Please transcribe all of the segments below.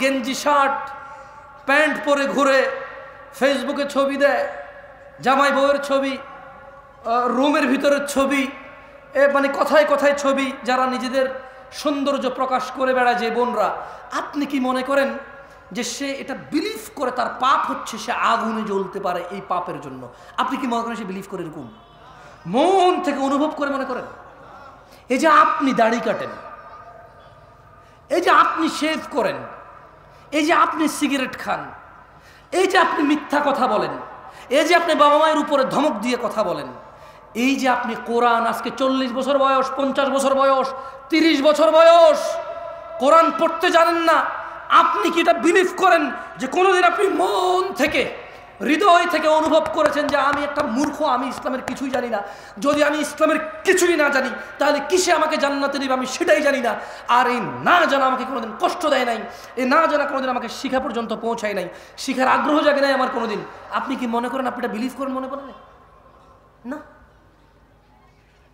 গেঞ্জি shirt pant পরে ঘুরে ফেসবুকে ছবি দেয়, জামাই বউয়ের ছবি, রুমের ভিতরের ছবি, মানে কথায় কথায় ছবি, যারা নিজেদের সৌন্দর্য প্রকাশ করে বেড়ায় যে বোনরা, আপনি কি মনে করেন যে সে এটা বিলিভ করে তার পাপ হচ্ছে সে আগুনে জ্বলতে পারে এই পাপের জন্য? আপনি কি মনে করেন সে বিলিভ করে এরকম? মন থেকে অনুভব করে মনে করেন? এই যে আপনি দাড়ি কাটেন, এই যে আপনি শেভ করেন, এই যে আপনি সিগারেট খান, এই যে আপনি মিথ্যা কথা বলেন, এই যে আপনি বাবা মায়ের উপরে ধমক দিয়ে কথা বলেন, এই যে আপনি কোরআন আজকে 40 বছর বয়স, 50 বছর বয়স, 30 বছর বয়স কোরআন পড়তে জানেন না, আপনি কি এটা বিলিভ করেন যে কোনোদিন আপনি মন থেকে হৃদয় থেকে অনুভব করেছেন যে আমি একটা মূর্খ, আমি ইসলামের কিছুই জানি না? যদি আমি ইসলামের কিছুই না জানি তাহলে কিসে আমাকে জান্নাতে দিবে আমি সেটাই জানি না। আর এই না জানা আমাকে কোনোদিন কষ্ট দেয় নাই, এই না জানা কোনোদিন আমাকে শিখা পর্যন্ত পৌঁছায় নাই, শিখার আগ্রহ জাগে নাই আমার কোনোদিন। আপনি কি মনে করেন আপনি এটা বিলিভ করেন? মনে করেন না,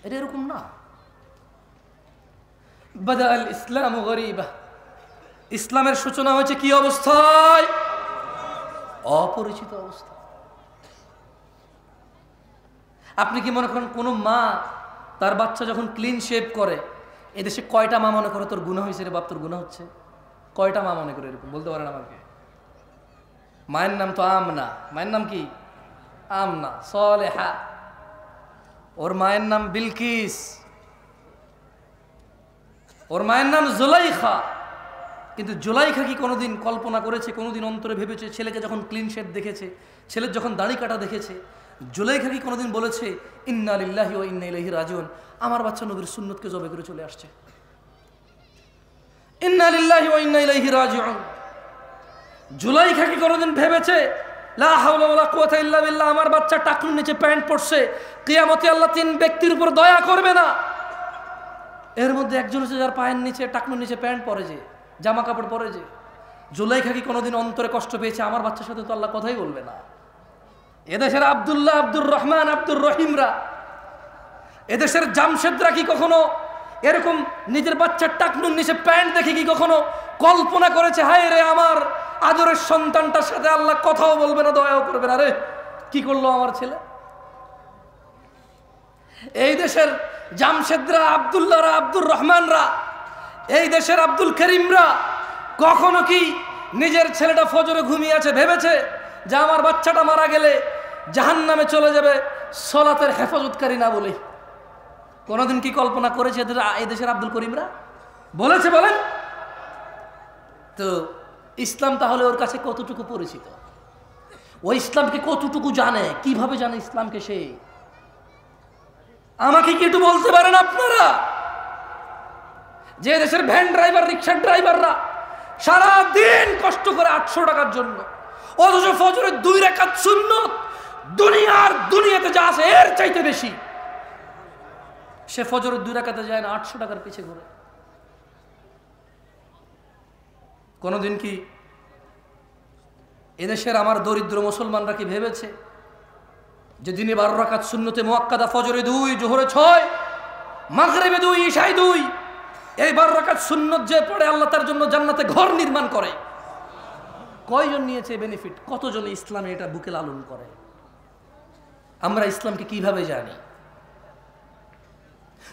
এটা এরকম না। বাদা আল ইসলাম গরীবা, ইসলামের সূচনা হয়েছে কি অবস্থায়? অপরিচিত অবস্থা। আপনি কি মনে করেন কোন মা তার বাচ্চা যখন ক্লিন শেভ করে, এদেশে কয়টা মা মনে করে তোর গুনাহ হয়েছে রে বাপ, তোর গুনাহ হচ্ছে? কয়টা মা মনে করে এরকম? বলতে পারেন আমাকে? মায়ের নাম তো আমনা, মায়ের নাম কি? আমনা সলেহা, ওর মায়ের নাম বিলকিস, ওর মায়ের নাম জুলাইখা। কিন্তু জুলাইখা কি কোনোদিন কল্পনা করেছে, কোনোদিন অন্তরে ভেবেছে, ছেলেকে যখন ক্লিন শেভ দেখেছে, ছেলের যখন দাড়ি কাটা দেখেছে, জুলাইখা কি কোনোদিন বলেছে ইন্না লিল্লাহি ওয়া ইন্না ইলাইহি রাজিউন, আমার বাচ্চা নবীর সুন্নতকে জবে করে চলে আসছে? ইন্না লিল্লাহি ওয়া ইন্না ইলাইহি রাজিউন। জুলাইখা কি কোনোদিন ভেবেছে লা হাওলা ওয়ালা কুওয়াতা ইল্লা বিল্লাহ, আমার বাচ্চা টাকনুর নিচে প্যান্ট পরছে, কিয়ামতে আল্লাহ 3 ব্যক্তির উপর দয়া করবে না? এর মধ্যে একজন হচ্ছে যার পায়ের নিচে টাকনুর নিচে প্যান্ট পরে, যে জামা কাপড় পরে। যে জুলাইখা কি কোনোদিন অন্তরে কষ্ট পেয়েছে আমার বাচ্চার সাথে তো আল্লাহ কথাই বলবে না? এদেশের আব্দুল্লাহ, আব্দুর রহমান, আব্দুর রহিমরা, এদেশের জামশেদরা কি কখনো এরকম নিজের বাচ্চার টাকনুর নিচে প্যান্ট দেখে কি কখনো কল্পনা করেছে হায় রে আমার আদরের সন্তানটার সাথে আল্লাহ কথাও বলবে না, দয়াও করবে না, রে কি করলো আমার ছেলে? এই দেশের জামশেদরা, আব্দুল্লাহরা, আব্দুর রহমানরা, এই দেশের আব্দুল করিমরা কখনো কি নিজের ছেলেটা ফজরে ঘুমিয়ে আছে ভেবেছে যে আমার বাচ্চাটা মারা গেলে জাহান্নামে চলে যাবে সলাতের হেফাজতকারী না বলে? কোনোদিন কি কল্পনা করেছে এই দেশের আব্দুল করিমরা? বলেছে? বলেন তো। ইসলাম তাহলে ওর কাছে কতটুকু পরিচিত? ও ইসলামকে কতটুকু জানে? কিভাবে জানে ইসলামকে সে? আমাকে কি একটু বলতে পারেন আপনারা যে দেশের ভ্যান ড্রাইভার, রিক্সার ড্রাইভাররা সারা দিন কষ্ট করে 800 টাকার জন্য, অথচ ফজরের 2 রাকাত সুন্নত দুনিয়াতে যা আছে এর চাইতে বেশি, সে ফজরের 2 রাকাতে যায় না, 800 টাকার পিছে ঘুরে। কোনদিন কি এদেশের আমার দরিদ্র মুসলমানরা কি ভেবেছে যে দিনে 12 রাকাত সুন্নতে মুআক্কাদা, ফজরে 2, জোহরে 6, মাগরিবে 2, ইশায় 2, এই 12 রাকাত সুন্নত যে পড়ে আল্লাহ তার জন্য জান্নাতে ঘর নির্মাণ করে? কয়জন নিয়েছে বেনিফিট? কতজন ইসলামে এটা বুকে লালন করে? আমরা ইসলামকে কিভাবে জানি?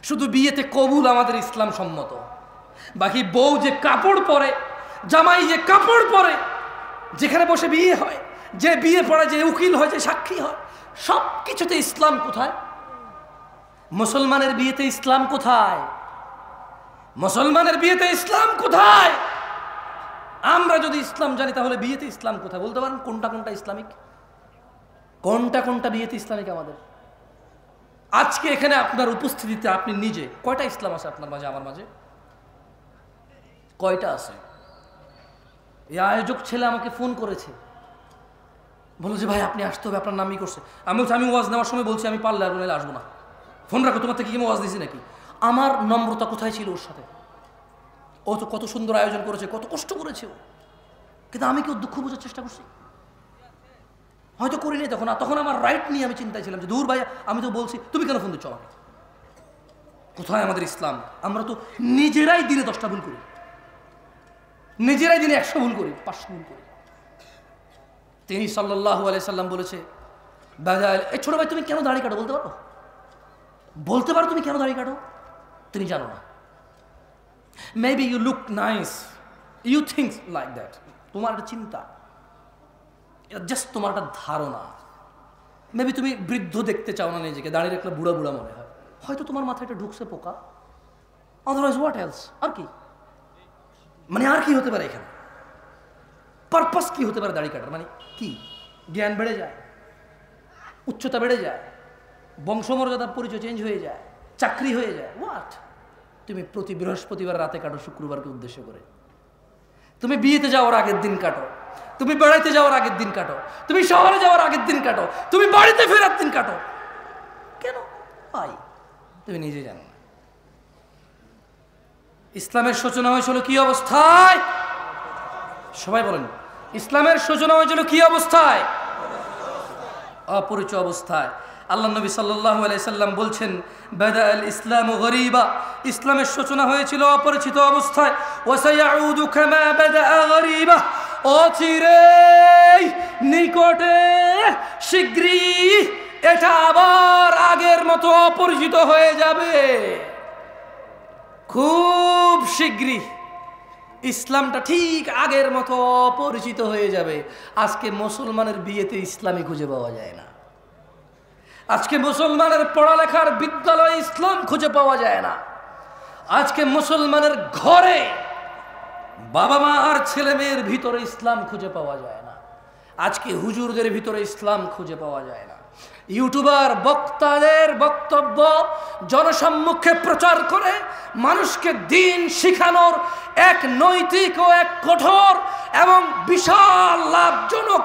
শুধু বিয়েতে কবুল আমাদের ইসলাম সম্মত, বাকি বউ যে কাপড় পরে, জামাই যে কাপড় পরে, যেখানে বসে বিয়ে হয়, যে বিয়ে পড়ে, যে উকিল হয়, যে সাক্ষী হয়, সব কিছুতে ইসলাম কোথায়? মুসলমানের বিয়েতে ইসলাম কোথায়? মুসলমানের বিয়েতে ইসলাম কোথায়? আমরা যদি ইসলাম জানি তাহলে বিয়েতে ইসলাম কোথায়? বলতে পারেন কোনটা কোনটা ইসলামিক, কোনটা কোনটা বিয়েতে ইসলামিক আমাদের? আজকে এখানে আপনার উপস্থিতিতে আপনি নিজে কয়টা ইসলাম আছে আপনার মাঝে, আমার মাঝে? কয়টা আছে? এই আয়োজক ছেলে আমাকে ফোন করেছে, বললো যে ভাই আপনি আসতে হবে, আপনার নামই করছে। আমি ওয়াজ নেওয়ার সময় বলছি আমি পারলে আর বলে আসবো না, ফোন রাখো, তোমার থেকে কি ওয়াজ দিছি নাকি? আমার নম্রতা কোথায় ছিল ওর সাথে? ও তো কত সুন্দর আয়োজন করেছে, কত কষ্ট করেছে ও, কিন্তু আমি কি ওর দুঃখ বোঝার চেষ্টা করছি? হয়তো করিনি তখন। তখন আমার রাইট নিয়ে আমি চিন্তায় ছিলাম যে দূর ভাই, আমি তো বলছি, তুমি কেন ফোন দিচ্ছ আমাকে? কোথায় আমাদের ইসলাম? আমরা তো নিজেরাই দিনে 10টা ভুল করি, নিজেরাই দিনে 100 ভুল করি, 500 ভুল করি। তিনি সাল্লাল্লাহু আলাইহি সাল্লাম বলেছে, এই ছোট ভাই তুমি কেন দাড়ি কাটো বলতে পারো? বলতে পারো তুমি কেন দাড়ি কাটো? তুমি জানো না। Maybe you look nice, you think like that. তোমার একটা চিন্তা, এটা জাস্ট তোমার একটা ধারণা। মেবি তুমি বৃদ্ধ দেখতে চাও না নিজেকে, দাঁড়িয়ে রাখলে বুড়া বুড়া মনে হয়। হয়তো তোমার মাথায় এটা ঢুকছে পোকা। Otherwise what else? আর কি মানে, আর কি হতে পারে এখানে? পারপাস কি হতে পারে দাড়ি কাটার? মানে কি? জ্ঞান বেড়ে যায়, উচ্চতা বেড়ে যায়, বংশমর্যাদার পরিচয় চেঞ্জ হয়ে যায়, চাকরি হয়ে যায়। হোয়াট? তুমি প্রতি বৃহস্পতিবার রাতে কাটো, শুক্রবারকে উদ্দেশ্য করে। তুমি বিয়েতে যাওয়ার আগের দিন কাটো, তুমি বেড়াইতে যাওয়ার আগের দিন কাটো, তুমি শহরে যাওয়ার আগের দিন কাটো, তুমি বাড়িতে ফেরার দিন কাটো। কেন ভাই? তুমি নিজে জানো না। ইসলামের সূচনা হয়েছিল কি অবস্থায়? সবাই বলেন, ইসলামের সূচনা হয়েছিল কি অবস্থায়? অপরিচিত অবস্থায়। আল্লাহ নবী সাল্লাল্লাহু আলাইহি সাল্লাম বলছেন, বাদা আল ইসলামু গরীবা, ইসলামের সূচনা হয়েছিল অপরিচিত অবস্থায়। ওয়া সায়াউদু কামা বাদা গরীবা, অচিরেই, নিকটে, শীঘ্রই এটা আবার আগের মতো অপরিচিত হয়ে যাবে। খুব শীঘ্রই ইসলামটা ঠিক আগের মতো অপরিচিত হয়ে যাবে। আজকে মুসলমানের বিয়েতে ইসলামই খুঁজে পাওয়া যায় না। আজকে মুসলমানের পড়ালেখার বিদ্যালয়ে ইসলাম খুঁজে পাওয়া যায় না। আজকে মুসলমানের ঘরে বাবা মা আর ছেলে মেয়ের ভিতরে ইসলাম খুঁজে পাওয়া যায় না। আজকে হুজুরদের ভিতরে ইসলাম খুঁজে পাওয়া যায় না। ইউটিউবার বক্তাদের বক্তব্য জনসম্মুখে প্রচার করে মানুষকে দিন শিখানোর এক নৈতিক ও এক কঠোর এবং বিশাল লাভজনক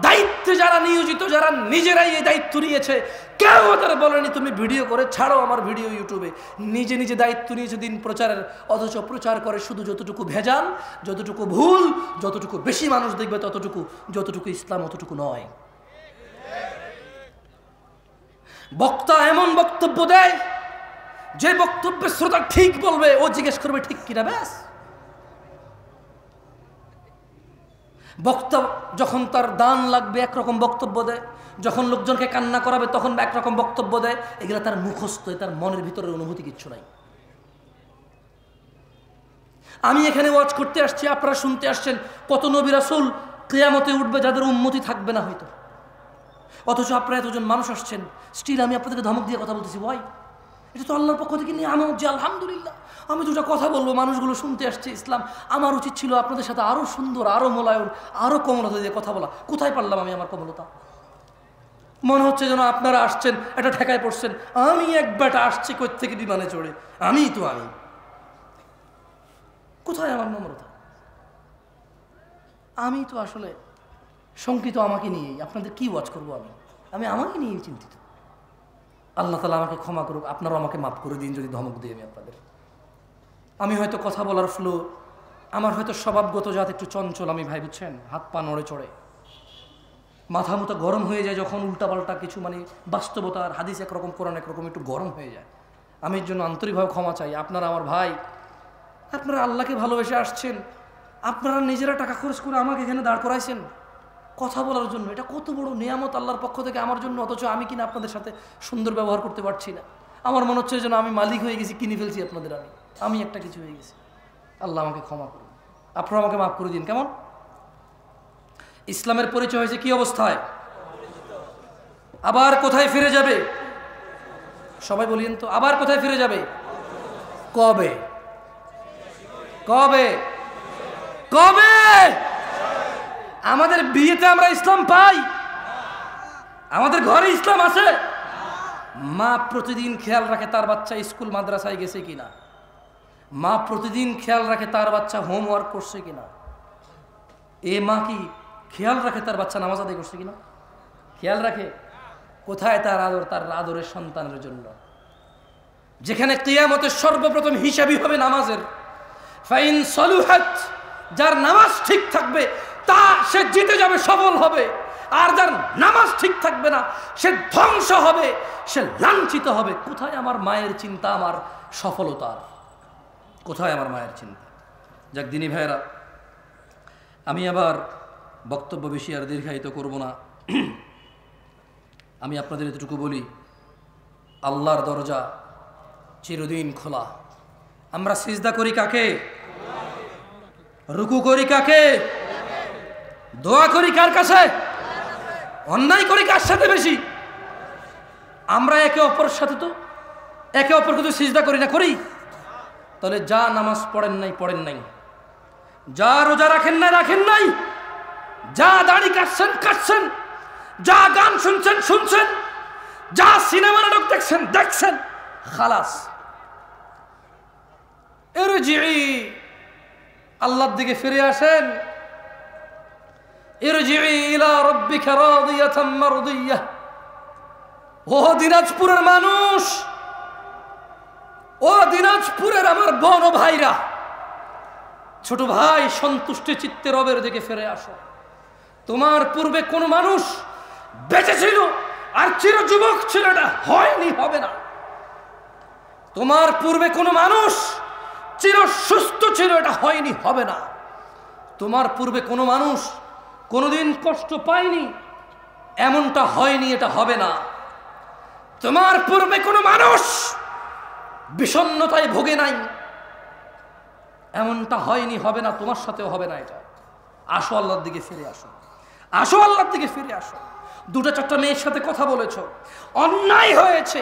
দায়িত্বে যারা নিয়োজিত, যারা নিজেরাই এই দায়িত্ব নিয়েছে, কেউ ওদের বলেনি তুমি ভিডিও করে ছাড়ো আমার ভিডিও ইউটিউবে। নিজে নিজে দায়িত্ব নিয়েছে দিন প্রচারের, অথচ প্রচার করে শুধু যতটুকু ভেজাল, যতটুকু ভুল, যতটুকু বেশি মানুষ দেখবে ততটুকু, যতটুকু ইসলাম অতটুকু নয়। বক্তা এমন বক্তব্য দেয় যে বক্তব্যে শ্রোতা ঠিক বলবে, ও জিজ্ঞেস করবে ঠিক কিনা, ব্যাস। বক্তা যখন তার দান লাগবে একরকম বক্তব্য দেয়, যখন লোকজনকে কান্না করাবে তখন একরকম বক্তব্য দেয়। এগুলো তার মুখস্থ, তার মনের ভিতরের অনুভূতি কিচ্ছু নাই। আমি এখানে ওয়াজ করতে আসছি, আপনারা শুনতে আসছেন। কত নবী রাসূল কিয়ামতে উঠবে যাদের উম্মতি থাকবে না হয়তো, অথচ আপনারা এতজন মানুষ আসছেন, স্টিল আমি আপনাদেরকে ধমক দিয়ে কথা বলতেছি। ওয়াই? এটা তো আল্লাহর পক্ষ থেকে নিয়ে আমার যে আলহামদুলিল্লাহ আমি দুটা কথা বলবো, মানুষগুলো শুনতে আসছে ইসলাম। আমার উচিত ছিল আপনাদের সাথে আরো সুন্দর, আরো মোলায়ন, আরো কোমলতা দিয়ে কথা বলা। কোথায় পারলাম আমি আমার কোমলতা? মনে হচ্ছে যেন আপনারা আসছেন এটা ঠেকায় পড়ছেন। আমি এক বেটা আসছি কই থেকে বিমানে চড়ে, আমি কোথায় আমার নম্রতা? আমি তো আসলে শঙ্কিত আমাকে নিয়েই। আপনাদের কি ওয়াজ করবো আমি আমাকে নিয়েই চিন্তিত। আল্লাহ তাআলা আমাকে ক্ষমা করুক, আপনারাও আমাকে মাফ করে দিন যদি ধমক দিই আমি আপনাদের। আমি হয়তো কথা বলার ফ্লো, আমার হয়তো স্বভাবগত জাত একটু চঞ্চল আমি ভাই, বুঝছেন? হাত পা নড়ে চড়ে, মাথা মতো গরম হয়ে যায় যখন উল্টাপাল্টা কিছু, মানে বাস্তবতার হাদিস একরকম, কোরআন একরকম, একটু গরম হয়ে যায়। আমি এর জন্য আন্তরিকভাবে ক্ষমা চাই। আপনারা আমার ভাই, আপনারা আল্লাহকে ভালোবেসে আসছেন, আপনারা নিজেরা টাকা খরচ করে আমাকে এখানে দাঁড় করাইছেন কথা বলার জন্য। এটা কত বড় নিয়ামত আল্লাহর পক্ষ থেকে আমার জন্য, অথচ আমি কিনা আপনাদের সাথে সুন্দর ব্যবহার করতে পারছি না। আমার মনে হচ্ছে যেন আমি মালিক হয়ে গেছি, কিনে ফেলছি আপনাদের। আমি একটা কিছু হয়ে গেছি। আল্লাহ আমাকে ক্ষমা করুন, আপনারা আমাকে মাফ করে দিন। কেমন? ইসলামের পরিচয় হয়েছে কি অবস্থায়? আবার কোথায় ফিরে যাবে? সবাই বলিয়েন তো, আবার কোথায় ফিরে যাবে? কবে? কবে? কবে? আমাদের বিয়েতে আমরা ইসলাম পাই? আমাদের ঘরে ইসলাম আছে? মা প্রতিদিন খেয়াল রাখে তার বাচ্চা স্কুল মাদ্রাসায় গেছে কিনা, মা প্রতিদিন খেয়াল রাখে তার বাচ্চা হোমওয়ার্ক করছে কিনা। এ মা কি খেয়াল রাখে তার বাচ্চা নামাজ আদায় করছে কিনা? খেয়াল রাখে। কোথায় তার আদর, তার আদরের সন্তানের জন্য? যেখানে কিয়ামতের সর্বপ্রথম হিসাবই হবে নামাজের। ফাইন সলুহাত, যার নামাজ ঠিক থাকবে তা সে জিতে যাবে, সফল হবে। আর যার নামাজ ঠিক থাকবে না সে ধ্বংস হবে, সে লাঞ্ছিত হবে। কোথায় আমার মায়ের চিন্তা, আমার সফলতার? কোথায় আমার মায়ের চিন্তা? যাক দিনী ভাইয়েরা, আমি আবার বক্তব্য বেশি আর দীর্ঘায়িত করব না। আমি আপনাদের এতটুকু বলি, আল্লাহর দরজা চিরদিন খোলা। আমরা সিজদা করি কাকে? রুকু করি কাকে? দোয়া করি কার কাছে? অন্যায় করি কার সাথে বেশি? আমরা একে অপরের সাথে তো একে অপরকে তো সিজদা করি না, করি? তাহলে যা নামাজ পড়েন নাই, যা রোজা রাখেন নাই, যা দাড়ি কাটছেন, যা গান শুনছেন, যা সিনেমা নাটক দেখছেন, খালাস। ইরজিই, আল্লাহর দিকে ফিরে আসেন। ইরজিই ইলা রাব্বিকা রাদিয়াতাম মারদিয়াহ। ও দিনাজপুরের মানুষ, ও দিনাজপুরের আমার বোন ও ভাইরা, ছোট ভাই, সন্তুষ্টি চিত্তে রবের দিকে ফিরে আসো। তোমার পূর্বে কোন মানুষ বেঁচে ছিল আর চির যুবক ছিল, এটা হয়নি, হবে না। তোমার পূর্বে কোন মানুষ চির সুস্থ ছিল, এটা হয়নি, হবে না। তোমার পূর্বে কোন মানুষ কোনোদিন কষ্ট পায়নি, এমনটা হয়নি, এটা হবে না। তোমার পূর্বে কোন মানুষ বিষণ্ণতায় ভোগে নাই, এমনটা হয়নি, হবে না, তোমার সাথেও হবে না এটা। আসো আল্লাহর দিকে ফিরে আসো, আসো আল্লাহর দিকে ফিরে আসো। দুটো চারটা মেয়ের সাথে কথা বলেছ, অন্যায় হয়েছে,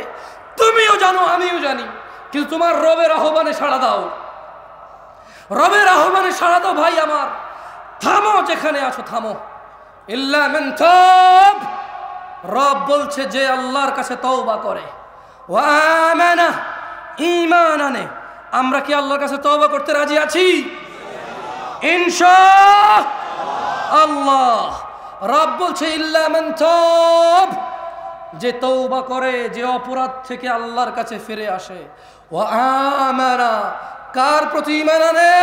তুমিও জানো আমিও জানি, কিন্তু তোমার রবের আহ্বানে সাড়া দাও, রবের আহ্বানে সাড়া দাও। ভাই আমার, থামো, যেখানে আছো থামো। ইল্লা মান তাব, রব বলছে যে আল্লাহর কাছে তওবা করে, ওয়া আমানা, ঈমান আনে। আমরা কি আল্লাহর কাছে তওবা করতে রাজি আছি? ইনশাআল্লাহ। রব বলছে ইল্লা মান তাব, যে তওবা করে, যে অপরাধ থেকে আল্লাহর কাছে ফিরে আসে। ওয়া আমানা, কার প্রতি ঈমান আনে?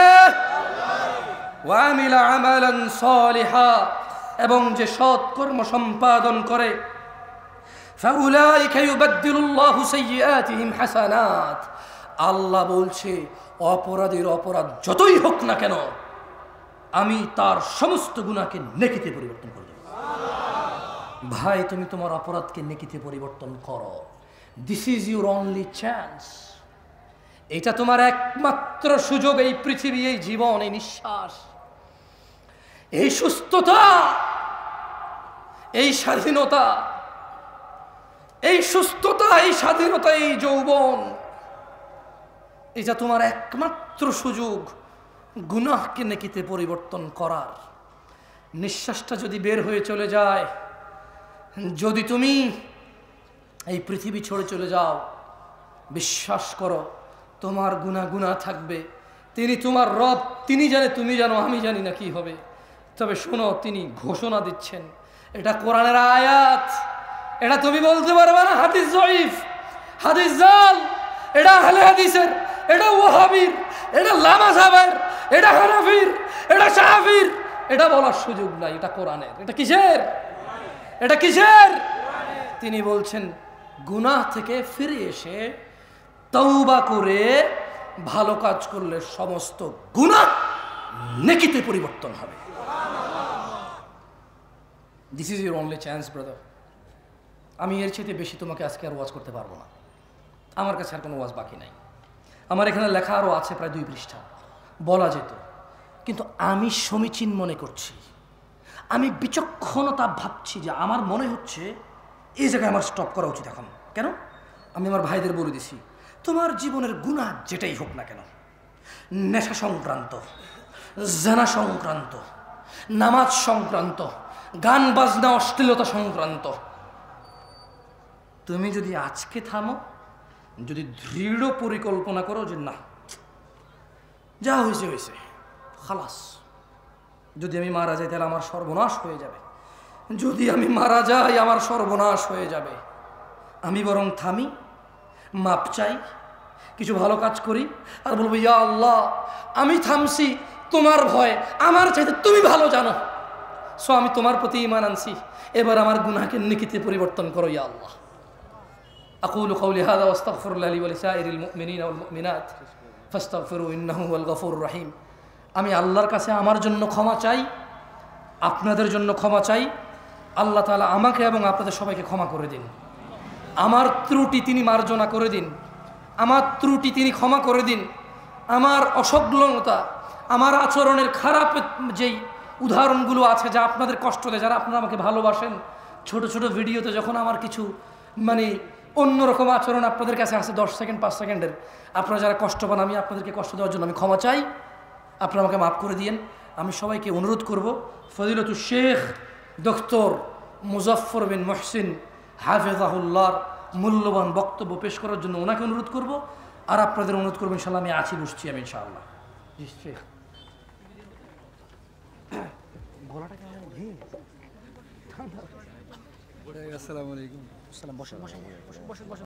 ওয়া আমিলা আমালান সালিহা, এবং যে সৎ কর্ম সম্পাদন করে। ফাউলাইকা ইউবাদদিলুল্লাহু সাইয়্যাতিহিম হাসানাত। আল্লাহ বলছে অপরাধীর অপরাধ যতই হোক না কেন, আমি তার সমস্ত গুনাহকে নেকিতে পরিবর্তন করে দেব। ভাই, তুমি তোমার অপরাধকে নেকিতে পরিবর্তন করো। This is your only chance. এটা তোমার একমাত্র সুযোগ। এই পৃথিবী, এই জীবন, এই নিঃশ্বাস, এই সুস্থতা, এই স্বাধীনতা, এই সুস্থতা, এই স্বাধীনতা, এই যৌবন, এটা তোমার একমাত্র সুযোগ গুনাহকে নেকিতে পরিবর্তন করার। নিঃশ্বাসটা যদি বের হয়ে চলে যায়, যদি তুমি এই পৃথিবী ছেড়ে চলে যাও, বিশ্বাস করো তোমার গুনাহ থাকবে। তিনি তোমার রব, তিনি জানে, তুমি জানো, আমি জানি না কি হবে। তবে শোনো, তিনি ঘোষণা দিচ্ছেন, এটা কোরআনের আয়াত, এটা তুমি বলতে পারবে না হাদিস জয়ীফ, হাদিস জাল, এটা আহলে হাদিসের, এটা ওয়াহাবির, এটা লামাযাবের, এটা হানাফির, এটা শাফির, এটা বলার সুযোগ নাই। এটা কোরআনের। এটা কিসের? এটা কিসের? তিনি বলছেন গুনাহ থেকে ফিরে এসে তওবা করে ভালো কাজ করলে সমস্ত গুনাহ নেকিতে পরিবর্তন হবে। This is your only chance brother. আমি এর চেয়ে বেশি তোমাকে আজকে আর ওয়াজ করতে পারবো না। আমার কাছে আর কোনো ওয়াজ বাকি নাই। আমার এখানে লেখা আরও আছে প্রায় 2 পৃষ্ঠা, বলা যেত, কিন্তু আমি সমীচীন মনে করছি, আমি বিচক্ষণতা ভাবছি যে আমার মনে হচ্ছে এই জায়গায় আমার স্টপ করা উচিত এখন। কেন? আমি আমার ভাইদের বলে দিছি, তোমার জীবনের গুনাহ যেটাই হোক না কেন, নেশা সংক্রান্ত, জানা সংক্রান্ত, নামাজ সংক্রান্ত, গান বাজনা অশ্লীলতা সংক্রান্ত, তুমি যদি আজকে থামো, যদি দৃঢ় পরিকল্পনা করো যে না, যা হয়েছে হয়েছে, খালাস, যদি আমি মারা যাই তাহলে আমার সর্বনাশ হয়ে যাবে, যদি আমি মারা যাই আমার সর্বনাশ হয়ে যাবে, আমি বরং থামি, মাপ চাই, কিছু ভালো কাজ করি, আর বলবো ইয়া আল্লাহ, আমি থামছি তোমার ভয়, আমার চাইতে তুমি ভালো জানো, সো আমি তোমার প্রতি ঈমান আনছি, এবার আমার গুনাহকে নেকিতে পরিবর্তন করো ইয়া আল্লাহ। আকুলু কাউলি হাযা ওয়াস্তাগফিরুল্লাহ লি ওয়া লিসাইরিল মুমিনিনা ওয়াল মুমিনাত ফাস্তাগফিরু ইন্নাহু হুয়াল গফুরুর রহিম। আমি আল্লাহর কাছে আমার জন্য ক্ষমা চাই, আপনাদের জন্য ক্ষমা চাই। আল্লাহ তাআলা আমাকে এবং আপনাদের সবাইকে ক্ষমা করে দিন। আমার ত্রুটি তিনি মার্জনা করে দিন, আমার ত্রুটি তিনি ক্ষমা করে দিন। আমার অসংলগ্নতা, আমার আচরণের খারাপ যেই উদাহরণগুলো আছে যা আপনাদের কষ্ট দেয়, যারা আপনারা আমাকে ভালোবাসেন, ছোট ছোট ভিডিওতে যখন আমার কিছু মানে অন্যরকম আচরণ আপনাদের কাছে আছে 10 সেকেন্ড 5 সেকেন্ডের, আপনারা যারা কষ্ট পান, আমি আপনাদেরকে কষ্ট দেওয়ার জন্য আমি ক্ষমা চাই। আপনারা আমাকে মাফ করে দিয়েন। আমি সবাইকে অনুরোধ করব, ফজিলতুল শেখ ডক্টর মুজাফফর বিন মুহসিন হাফেজাহুল্লাহর মূল্যবান বক্তব্য পেশ করার জন্য ওনাকে অনুরোধ করব। আর আপনাদের অনুরোধ করবো, ইনশাল্লাহ আমি আছি, বসছি আমি ইনশাআল্লাহ। জি শেখ, আসসালামু আলাইকুম। বসেন বসেন বসেন বসেন বসেন।